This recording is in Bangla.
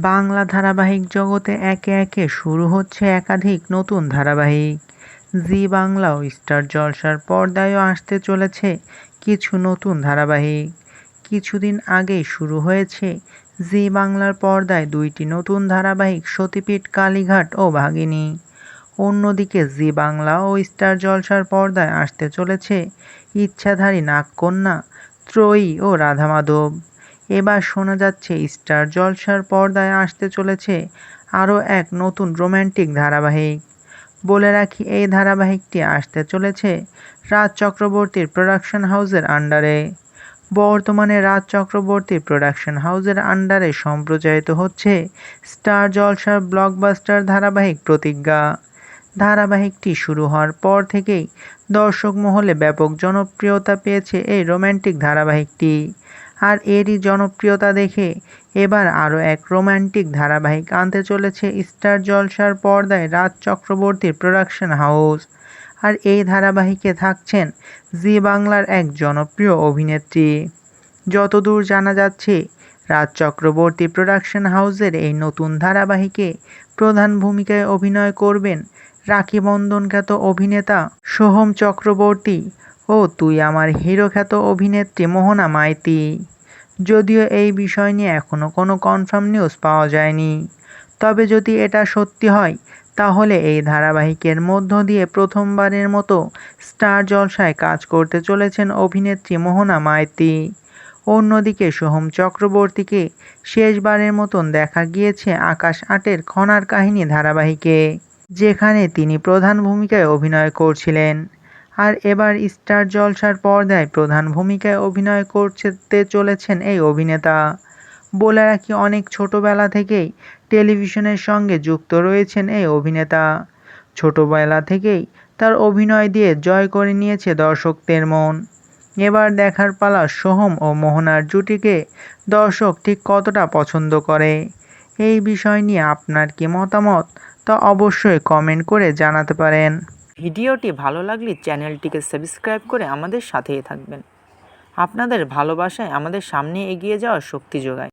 বাংলা ধারাবাহিক জগতে একে একে শুরু হচ্ছে একাধিক নতুন ধারাবাহিক। জি বাংলা ও স্টার জলসার পর্দায়ও আসতে চলেছে কিছু নতুন ধারাবাহিক। কিছুদিন আগেই শুরু হয়েছে জি বাংলার পর্দায় দুইটি নতুন ধারাবাহিক সতীপীঠ কালীঘাট ও ভাগিনী। অন্যদিকে জি বাংলা ও স্টার জলসার পর্দায় আসতে চলেছে ইচ্ছাধারী নাগকন্যা, ত্রয়ী ও রাধা মাধব। এবার শোনা যাচ্ছে স্টার জলসার পর্দায় আসতে চলেছে আরও এক নতুন রোম্যান্টিক ধারাবাহিক। বলে রাখি, এই ধারাবাহিকটি আসতে চলেছে রাজ চক্রবর্তীর প্রোডাকশন হাউসের আন্ডারে। বর্তমানে রাজ চক্রবর্তীর প্রোডাকশন হাউসের আন্ডারে সম্প্রচারিত হচ্ছে স্টার জলসার ব্লকবাস্টার ধারাবাহিক প্রতিজ্ঞা। ধারাবাহিকটি শুরু হওয়ার পর থেকেই দর্শক মহলে ব্যাপক জনপ্রিয়তা পেয়েছে এই রোম্যান্টিক ধারাবাহিকটি। আর এরই জনপ্রিয়তা দেখে এবার আরও এক রোম্যান্টিক ধারাবাহিক আনতে চলেছে স্টার জলসার পর্দায় রাজ চক্রবর্তীর প্রোডাকশন হাউস। আর এই ধারাবাহিকে থাকছেন জি বাংলার এক জনপ্রিয় অভিনেত্রী। যতদূর জানা যাচ্ছে, রাজ চক্রবর্তী প্রোডাকশন হাউসের এই নতুন ধারাবাহিকে প্রধান ভূমিকায় অভিনয় করবেন রাখি বন্ধন খ্যাত অভিনেতা সোহম চক্রবর্তী ও তুই আমার হিরো খ্যাত অভিনেত্রী মোহনা মাইতি। যদিও এই বিষয় নিয়ে এখনও কোনো কনফার্ম নিউজ পাওয়া যায়নি, তবে যদি এটা সত্যি হয় তাহলে এই ধারাবাহিকের মধ্য দিয়ে প্রথমবারের মতো স্টার জলসায় কাজ করতে চলেছেন অভিনেত্রী মোহনা মাইতি। অন্যদিকে সোহম চক্রবর্তীকে শেষবারের মতন দেখা গিয়েছে আকাশ আটের খনার কাহিনী ধারাবাহিকে, যেখানে তিনি প্রধান ভূমিকায় অভিনয় করছিলেন। আর এবার স্টার জলসার পর্দায় প্রধান ভূমিকায় অভিনয় করতে চলেছেন এই অভিনেতা। বলে রাখি, অনেক ছোটবেলা থেকেই টেলিভিশনের সঙ্গে যুক্ত রয়েছেন এই অভিনেতা। ছোটবেলা থেকেই তার অভিনয় দিয়ে জয় করে নিয়েছে দর্শকদের মন। এবার দেখার পালা সোহম ও মোহনার জুটিকে দর্শক ঠিক কতটা পছন্দ করে। এই বিষয় নিয়ে আপনার কি মতামত, তা অবশ্যই কমেন্ট করে জানাতে পারেন। ভিডিওটি ভালো লাগলে চ্যানেলটিকে সাবস্ক্রাইব করে আমাদের সাথেই থাকবেন। আপনাদের ভালোবাসায় আমাদের সামনে এগিয়ে যাওয়ার শক্তি যোগায়।